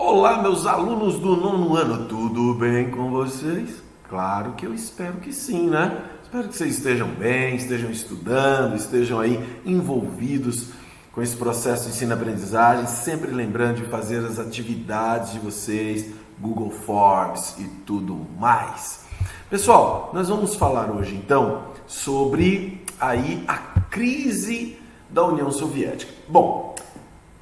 Olá, meus alunos do nono ano, tudo bem com vocês? Claro que eu espero que sim, né? Espero que vocês estejam bem, estejam estudando, estejam aí envolvidos com esse processo de ensino-aprendizagem, sempre lembrando de fazer as atividades de vocês, Google Forms e tudo mais. Pessoal, nós vamos falar hoje então sobre aí a crise da União Soviética. Bom,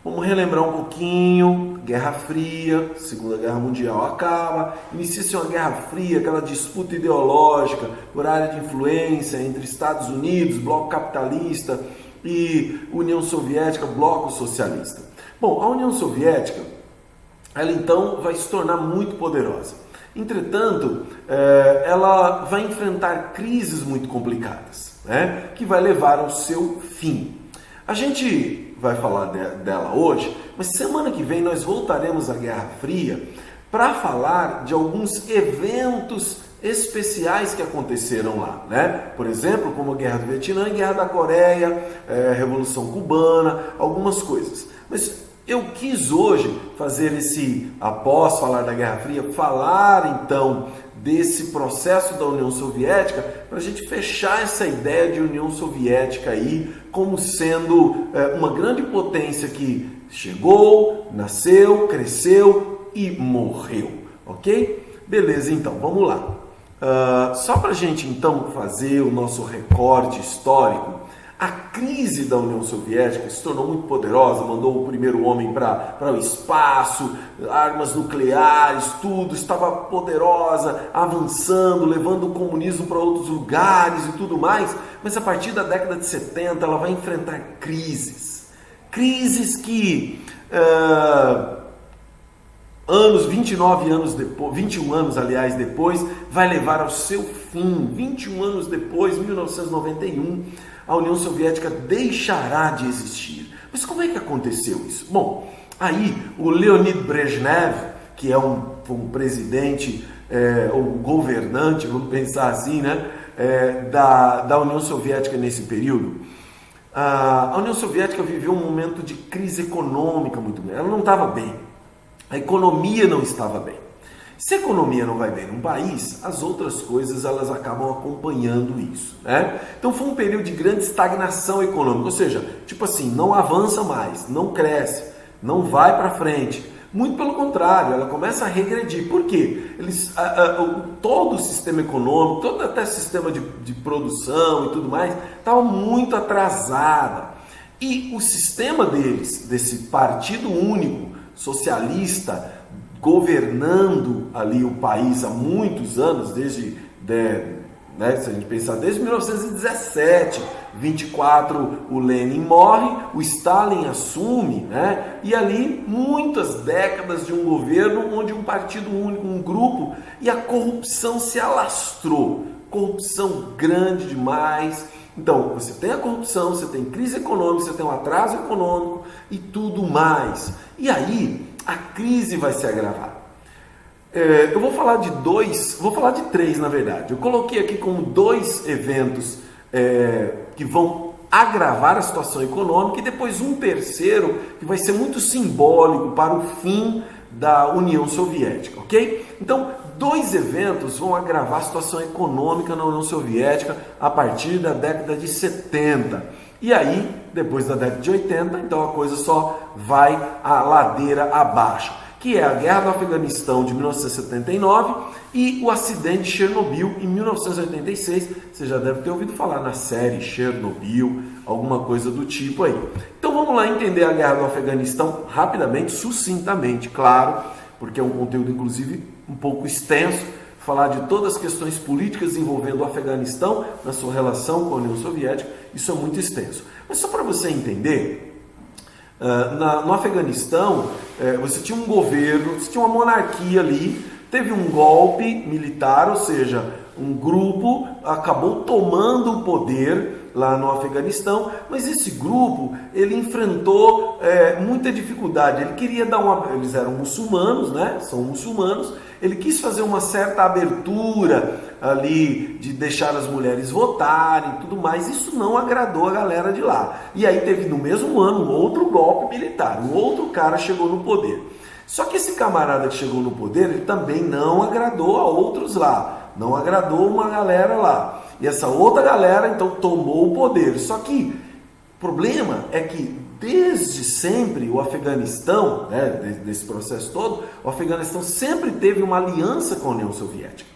vamos relembrar um pouquinho. Guerra Fria, Segunda Guerra Mundial acaba, inicia-se uma Guerra Fria, aquela disputa ideológica por área de influência entre Estados Unidos, bloco capitalista, e União Soviética, bloco socialista. Bom, a União Soviética, ela então vai se tornar muito poderosa. Entretanto, ela vai enfrentar crises muito complicadas, né, que vai levar ao seu fim. A gente vai falar dela hoje, mas semana que vem nós voltaremos à Guerra Fria para falar de alguns eventos especiais que aconteceram lá, né? Por exemplo, como a Guerra do Vietnã, Guerra da Coreia, Revolução Cubana, algumas coisas. Mas eu quis hoje fazer após falar da Guerra Fria, falar então desse processo da União Soviética, para a gente fechar essa ideia de União Soviética aí como sendo uma grande potência que chegou, nasceu, cresceu e morreu, ok? Beleza, então, vamos lá. Só para a gente então fazer o nosso recorte histórico, a crise da União Soviética se tornou muito poderosa, mandou o primeiro homem para o espaço, armas nucleares, tudo, estava poderosa, avançando, levando o comunismo para outros lugares e tudo mais, mas a partir da década de 70 ela vai enfrentar crises que 21 anos aliás depois, vai levar ao seu fim. 21 anos depois, 1991, a União Soviética deixará de existir. Mas como é que aconteceu isso? Bom, aí o Leonid Brezhnev, que é um presidente, um governante, vamos pensar assim, né, da União Soviética nesse período, a União Soviética viveu um momento de crise econômica muito grande. Ela não estava bem, a economia não estava bem. Se a economia não vai bem num país, as outras coisas elas acabam acompanhando isso, né? Então foi um período de grande estagnação econômica, ou seja, tipo assim, não avança mais, não cresce, não vai para frente. Muito pelo contrário, ela começa a regredir. Por quê? Todo o sistema econômico, todo até o sistema de produção e tudo mais, estava muito atrasada. E o sistema deles, desse partido único, socialista, governando ali o país há muitos anos, se a gente pensar, desde 1917, 24 o Lenin morre, o Stalin assume, né? E ali muitas décadas de um governo onde um partido único, um grupo, e a corrupção se alastrou, corrupção grande demais. Então, você tem a corrupção, você tem crise econômica, você tem um atraso econômico e tudo mais. E aí, a crise vai se agravar. Eu vou falar de três na verdade. Eu coloquei aqui como dois eventos que vão agravar a situação econômica e depois um terceiro que vai ser muito simbólico para o fim da União Soviética, ok? Então, dois eventos vão agravar a situação econômica na União Soviética a partir da década de 70. E aí, depois da década de 80, então a coisa só vai a ladeira abaixo, que é a Guerra do Afeganistão de 1979 e o acidente de Chernobyl em 1986. Você já deve ter ouvido falar na série Chernobyl, alguma coisa do tipo aí. Então vamos lá entender a Guerra do Afeganistão rapidamente, sucintamente, claro, porque é um conteúdo inclusive um pouco extenso, falar de todas as questões políticas envolvendo o Afeganistão na sua relação com a União Soviética, isso é muito extenso. Mas só para você entender, no Afeganistão, você tinha um governo, você tinha uma monarquia ali, teve um golpe militar, ou seja, um grupo acabou tomando o poder lá no Afeganistão, mas esse grupo, ele enfrentou muita dificuldade. Ele queria eles eram muçulmanos, né? São muçulmanos. Ele quis fazer uma certa abertura ali de deixar as mulheres votarem e tudo mais. Isso não agradou a galera de lá. E aí teve no mesmo ano um outro golpe militar, um outro cara chegou no poder. Só que esse camarada que chegou no poder, ele também não agradou a outros lá, não agradou uma galera lá. E essa outra galera então tomou o poder. Só que o problema é que desde sempre o Afeganistão, né, desse processo todo, o Afeganistão sempre teve uma aliança com a União Soviética.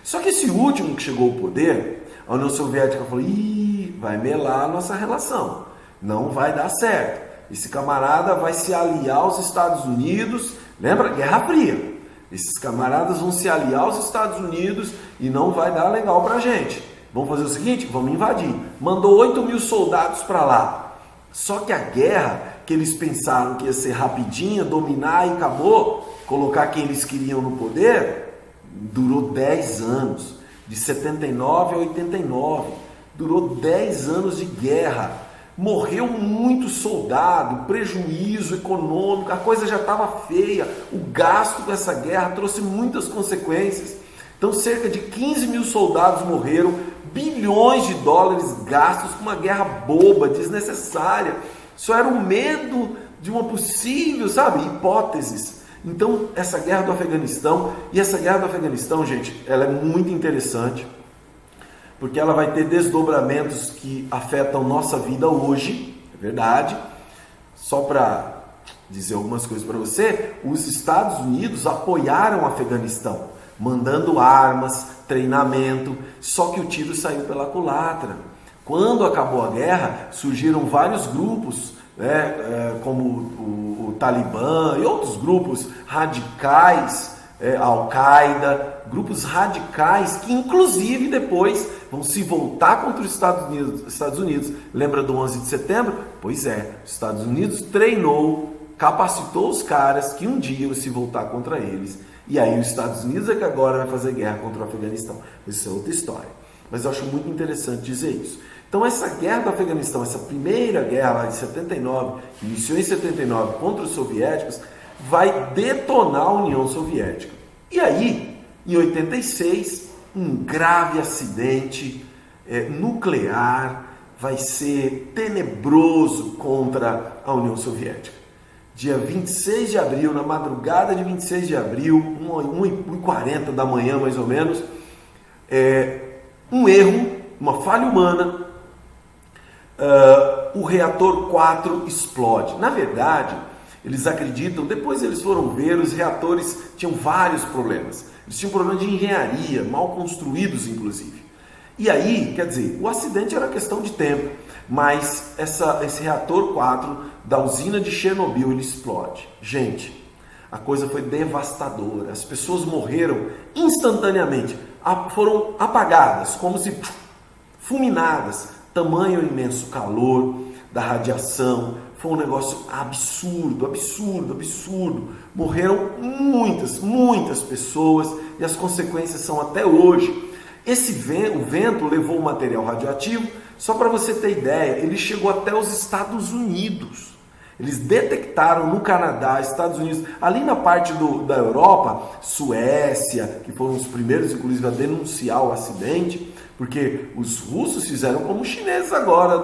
Só que esse último que chegou ao poder, a União Soviética falou: ih, vai melar a nossa relação, não vai dar certo. Esse camarada vai se aliar aos Estados Unidos, lembra? Guerra Fria. Esses camaradas vão se aliar aos Estados Unidos e não vai dar legal pra gente. Vamos fazer o seguinte, vamos invadir. Mandou 8.000 soldados para lá. Só que a guerra, que eles pensaram que ia ser rapidinha, dominar e acabou, colocar quem eles queriam no poder, durou 10 anos. De 79 a 89. Durou 10 anos de guerra. Morreu muito soldado, prejuízo econômico, a coisa já estava feia, o gasto com essa guerra trouxe muitas consequências. Então cerca de 15.000 soldados morreram, bilhões de dólares gastos com uma guerra boba, desnecessária. Só era o medo de uma possível, hipóteses. Então essa guerra do Afeganistão, e essa guerra do Afeganistão, gente, ela é muito interessante, porque ela vai ter desdobramentos que afetam nossa vida hoje, é verdade. Só para dizer algumas coisas para você, os Estados Unidos apoiaram o Afeganistão, mandando armas, treinamento, só que o tiro saiu pela culatra. Quando acabou a guerra, surgiram vários grupos, como o Talibã e outros grupos radicais, Al-Qaeda, grupos radicais que inclusive depois vão se voltar contra os Estados Unidos. Lembra do 11 de setembro? Pois é, os Estados Unidos treinou, capacitou os caras que um dia iam se voltar contra eles. E aí os Estados Unidos é que agora vai fazer guerra contra o Afeganistão. Isso é outra história. Mas eu acho muito interessante dizer isso. Então essa guerra do Afeganistão, essa primeira guerra lá de 79, que iniciou em 79 contra os soviéticos, vai detonar a União Soviética. E aí, em 86, um grave acidente nuclear vai ser tenebroso contra a União Soviética. Dia 26 de abril, na madrugada de 26 de abril, 1h40 da manhã mais ou menos, um erro, uma falha humana, o reator 4 explode. Na verdade, eles acreditam, depois eles foram ver, os reatores tinham vários problemas. Eles tinham problema de engenharia, mal construídos inclusive. E aí, quer dizer, o acidente era questão de tempo, mas esse reator 4 da usina de Chernobyl, ele explode. Gente, a coisa foi devastadora. As pessoas morreram instantaneamente, foram apagadas, como se fulminadas. Tamanho imenso calor da radiação. Foi um negócio absurdo, absurdo, absurdo. Morreram muitas pessoas e as consequências são até hoje. O vento levou o material radioativo, só para você ter ideia, ele chegou até os Estados Unidos. Eles detectaram no Canadá, Estados Unidos, ali na parte da Europa, Suécia, que foram os primeiros, inclusive, a denunciar o acidente, porque os russos fizeram como os chineses agora,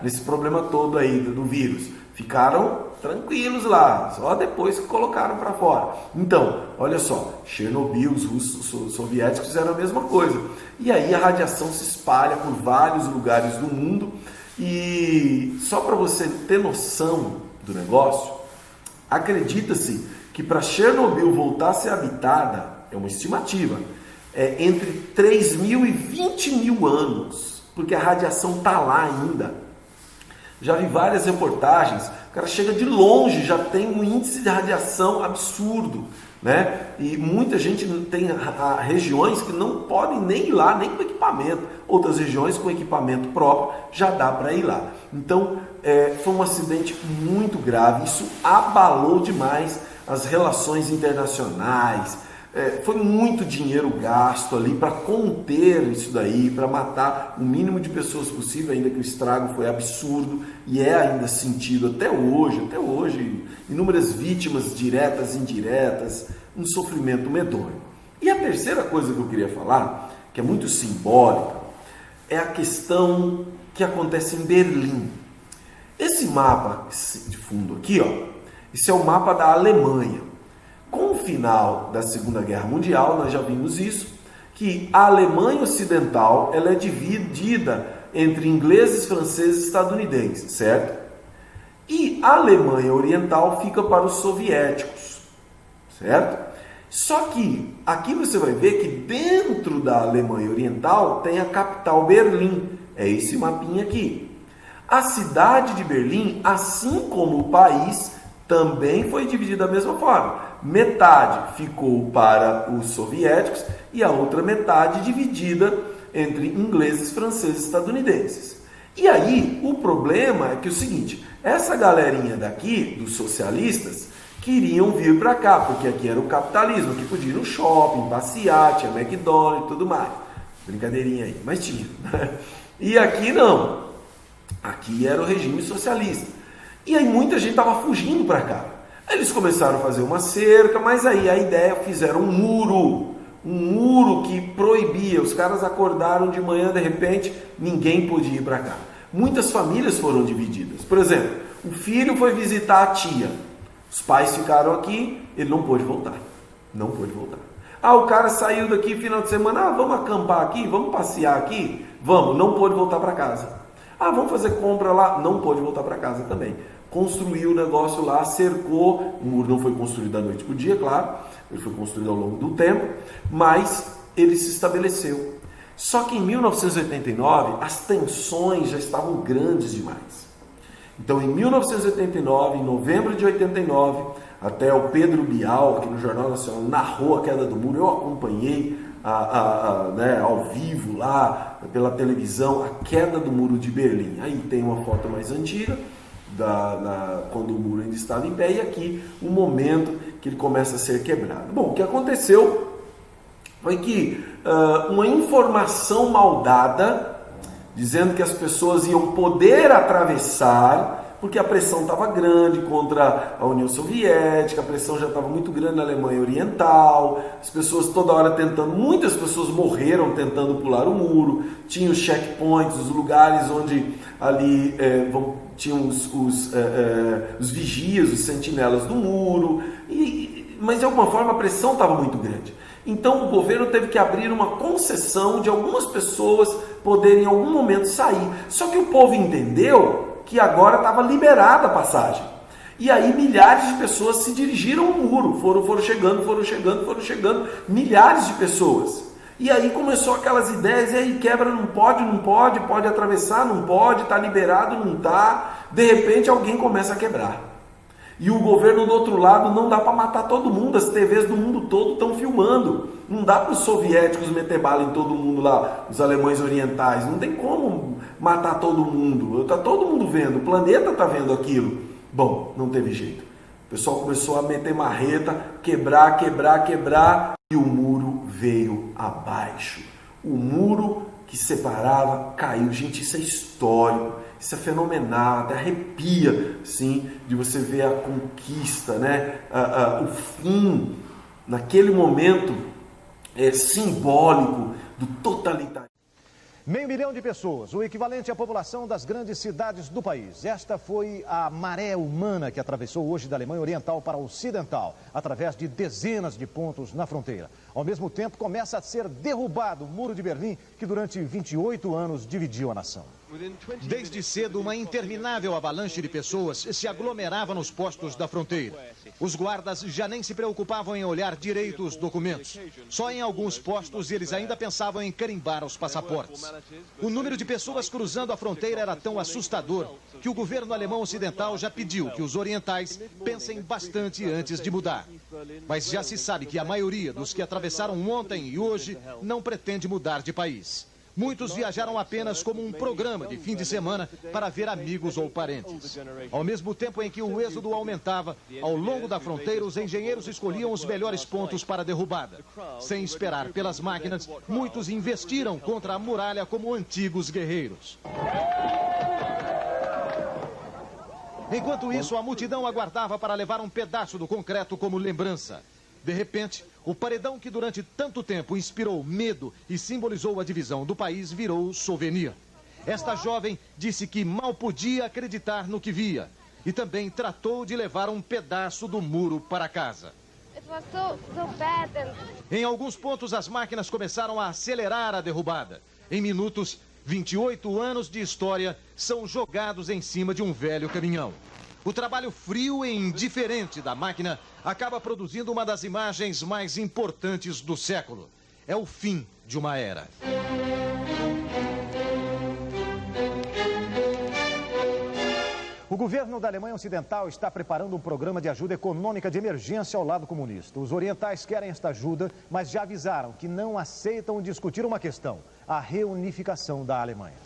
nesse problema todo aí do vírus. Ficaram tranquilos lá, só depois que colocaram para fora. Então, olha só, Chernobyl, os russos, os soviéticos fizeram a mesma coisa. E aí a radiação se espalha por vários lugares do mundo. E só para você ter noção do negócio, acredita-se que para Chernobyl voltar a ser habitada, é uma estimativa, entre 3.000 e 20.000 anos, porque a radiação está lá ainda. Já vi várias reportagens, o cara chega de longe, já tem um índice de radiação absurdo, né? E muita gente tem regiões que não podem nem ir lá, nem com equipamento. Outras regiões com equipamento próprio já dá para ir lá. Então, foi um acidente muito grave, isso abalou demais as relações internacionais. Foi muito dinheiro gasto ali para conter isso daí, para matar o mínimo de pessoas possível, ainda que o estrago foi absurdo e é ainda sentido até hoje, inúmeras vítimas diretas e indiretas, um sofrimento medonho. E a terceira coisa que eu queria falar, que é muito simbólica, é a questão que acontece em Berlim. Esse mapa de fundo aqui, Esse é o mapa da Alemanha. Com o final da Segunda Guerra Mundial, nós já vimos isso, que a Alemanha Ocidental ela é dividida entre ingleses, franceses e estadunidenses, certo? E a Alemanha Oriental fica para os soviéticos, certo? Só que aqui você vai ver que dentro da Alemanha Oriental tem a capital Berlim, é esse mapinha aqui. A cidade de Berlim, assim como o país, também foi dividida da mesma forma. Metade ficou para os soviéticos e a outra metade dividida entre ingleses, franceses e estadunidenses. E aí, o problema é que é o seguinte, essa galerinha daqui, dos socialistas, queriam vir para cá, porque aqui era o capitalismo, aqui podia ir no shopping, passear, tinha McDonald's e tudo mais. Brincadeirinha aí, mas tinha. E aqui não. Aqui era o regime socialista. E aí muita gente estava fugindo para cá. Aí eles começaram a fazer uma cerca, mas aí a ideia, fizeram um muro que proibia. Os caras acordaram de manhã, de repente, ninguém podia ir para cá. Muitas famílias foram divididas. Por exemplo, o filho foi visitar a tia. Os pais ficaram aqui, ele não pôde voltar. Não pôde voltar. Ah, o cara saiu daqui final de semana, vamos acampar aqui, vamos passear aqui? Vamos, não pôde voltar para casa. Ah, vamos fazer compra lá? Não pôde voltar para casa também. Construiu o negócio lá, cercou, o muro não foi construído da noite para o dia, claro, ele foi construído ao longo do tempo, mas ele se estabeleceu. Só que em 1989, as tensões já estavam grandes demais. Então, em 1989, em novembro de 89, até o Pedro Bial, aqui no Jornal Nacional, narrou a queda do muro. Eu acompanhei né, ao vivo lá, pela televisão, a queda do muro de Berlim. Aí tem uma foto mais antiga, quando o muro ainda estava em pé, e aqui o momento que ele começa a ser quebrado. Bom, o que aconteceu foi que uma informação mal dada, dizendo que as pessoas iam poder atravessar, porque a pressão estava grande contra a União Soviética, a pressão já estava muito grande na Alemanha Oriental, as pessoas toda hora tentando, muitas pessoas morreram tentando pular o muro, tinha os checkpoints, os lugares onde ali tinham os vigias, os sentinelas do muro, mas de alguma forma a pressão estava muito grande. Então o governo teve que abrir uma concessão de algumas pessoas poderem em algum momento sair. Só que o povo entendeu que agora estava liberada a passagem. E aí milhares de pessoas se dirigiram ao muro, foram chegando, milhares de pessoas. E aí começou aquelas ideias, e aí quebra, não pode atravessar, não pode, está liberado, não está. De repente alguém começa a quebrar. E o governo do outro lado, não dá para matar todo mundo, as TVs do mundo todo estão filmando. Não dá para os soviéticos meter bala em todo mundo lá, os alemães orientais. Não tem como matar todo mundo. Está todo mundo vendo, o planeta está vendo aquilo. Bom, não teve jeito. O pessoal começou a meter marreta, quebrar, e o muro veio abaixo. O muro que separava caiu. Gente, isso é histórico. Isso é fenomenal, até arrepia, sim, de você ver a conquista, né? O fim, naquele momento simbólico do totalitarismo. 500 mil de pessoas, o equivalente à população das grandes cidades do país. Esta foi a maré humana que atravessou hoje da Alemanha Oriental para a Ocidental, através de dezenas de pontos na fronteira. Ao mesmo tempo, começa a ser derrubado o Muro de Berlim, que durante 28 anos dividiu a nação. Desde cedo, uma interminável avalanche de pessoas se aglomerava nos postos da fronteira. Os guardas já nem se preocupavam em olhar direito os documentos. Só em alguns postos eles ainda pensavam em carimbar os passaportes. O número de pessoas cruzando a fronteira era tão assustador que o governo alemão ocidental já pediu que os orientais pensem bastante antes de mudar. Mas já se sabe que a maioria dos que atravessaram ontem e hoje não pretende mudar de país. Muitos viajaram apenas como um programa de fim de semana para ver amigos ou parentes. Ao mesmo tempo em que o êxodo aumentava, ao longo da fronteira os engenheiros escolhiam os melhores pontos para a derrubada. Sem esperar pelas máquinas, muitos investiram contra a muralha como antigos guerreiros. Enquanto isso, a multidão aguardava para levar um pedaço do concreto como lembrança. De repente, o paredão que durante tanto tempo inspirou medo e simbolizou a divisão do país virou souvenir. Esta jovem disse que mal podia acreditar no que via. e também tratou de levar um pedaço do muro para casa. Em alguns pontos, as máquinas começaram a acelerar a derrubada. Em minutos, 28 anos de história são jogados em cima de um velho caminhão. O trabalho frio e indiferente da máquina acaba produzindo uma das imagens mais importantes do século. É o fim de uma era. O governo da Alemanha Ocidental está preparando um programa de ajuda econômica de emergência ao lado comunista. Os orientais querem esta ajuda, mas já avisaram que não aceitam discutir uma questão: a reunificação da Alemanha.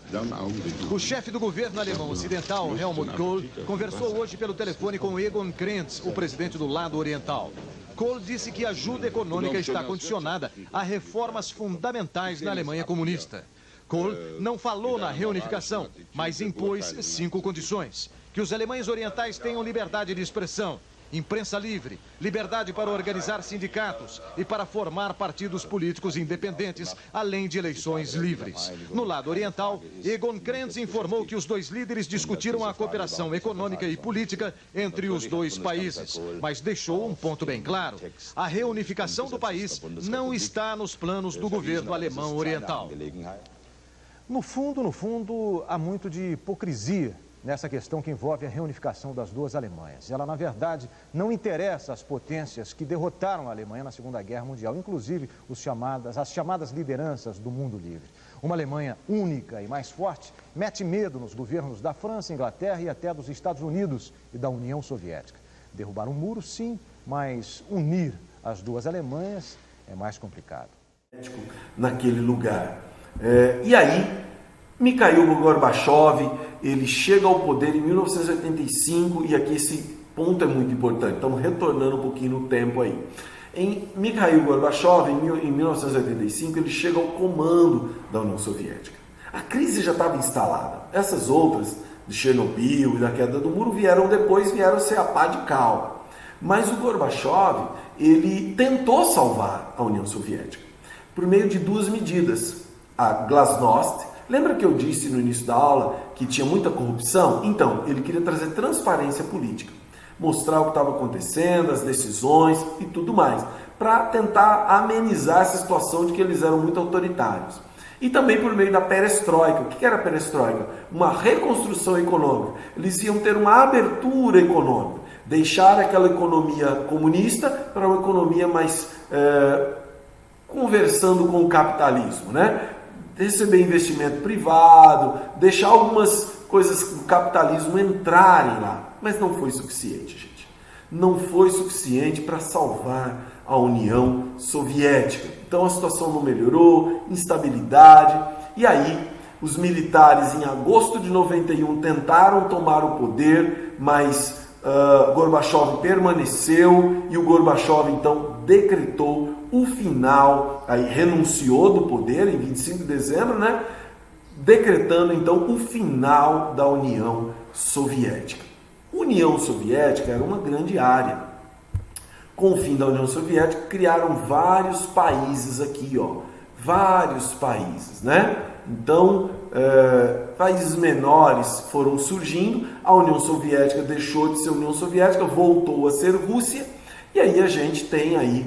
O chefe do governo alemão ocidental, Helmut Kohl, conversou hoje pelo telefone com Egon Krenz, o presidente do lado oriental. Kohl disse que a ajuda econômica está condicionada a reformas fundamentais na Alemanha comunista. Kohl não falou na reunificação, mas impôs 5 condições: que os alemães orientais tenham liberdade de expressão, imprensa livre, liberdade para organizar sindicatos e para formar partidos políticos independentes, além de eleições livres. No lado oriental, Egon Krenz informou que os dois líderes discutiram a cooperação econômica e política entre os dois países, mas deixou um ponto bem claro: a reunificação do país não está nos planos do governo alemão oriental. No fundo, há muito de hipocrisia nessa questão que envolve a reunificação das duas Alemanhas. Ela, na verdade, não interessa às potências que derrotaram a Alemanha na Segunda Guerra Mundial, inclusive as chamadas lideranças do mundo livre. Uma Alemanha única e mais forte mete medo nos governos da França, Inglaterra e até dos Estados Unidos e da União Soviética. Derrubar um muro, sim, mas unir as duas Alemanhas é mais complicado. Naquele lugar. E aí, Mikhail Gorbachev, ele chega ao poder em 1985, e aqui esse ponto é muito importante, estamos retornando um pouquinho no tempo aí. Em Mikhail Gorbachev, em 1985, ele chega ao comando da União Soviética. A crise já estava instalada. Essas outras, de Chernobyl e da queda do muro, vieram ser a pá de cal. Mas o Gorbachev, ele tentou salvar a União Soviética por meio de 2 medidas. A Glasnost. Lembra que eu disse no início da aula que tinha muita corrupção? Então, ele queria trazer transparência política, mostrar o que estava acontecendo, as decisões e tudo mais, para tentar amenizar essa situação de que eles eram muito autoritários. E também por meio da perestroika. O que era a perestroika? Uma reconstrução econômica. Eles iam ter uma abertura econômica, deixar aquela economia comunista para uma economia mais conversando com o capitalismo, né? Receber investimento privado, deixar algumas coisas do capitalismo entrarem lá. Mas não foi suficiente, gente. Não foi suficiente para salvar a União Soviética. Então a situação não melhorou, instabilidade. E aí, os militares, em agosto de 91, tentaram tomar o poder, mas Gorbachev permaneceu, e o Gorbachev, então, decretou o final, aí renunciou do poder em 25 de dezembro, né? Decretando então o final da União Soviética. União Soviética era uma grande área. Com o fim da União Soviética, criaram vários países aqui, ó. Vários países, né? Então, países menores foram surgindo, a União Soviética deixou de ser União Soviética, voltou a ser Rússia, e aí a gente tem aí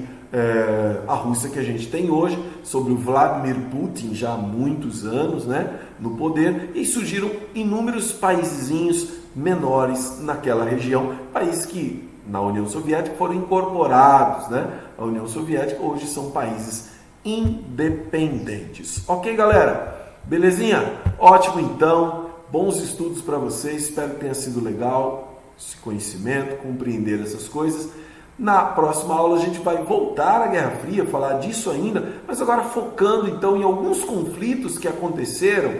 a Rússia que a gente tem hoje, sobre o Vladimir Putin, já há muitos anos, né, no poder, e surgiram inúmeros paisezinhos menores naquela região, países que na União Soviética foram incorporados, né, à União Soviética, hoje são países independentes. Ok, galera? Belezinha? Ótimo, então. Bons estudos para vocês, espero que tenha sido legal esse conhecimento, compreender essas coisas. Na próxima aula a gente vai voltar à Guerra Fria, falar disso ainda, mas agora focando então em alguns conflitos que aconteceram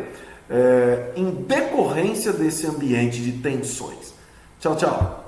em decorrência desse ambiente de tensões. Tchau, tchau!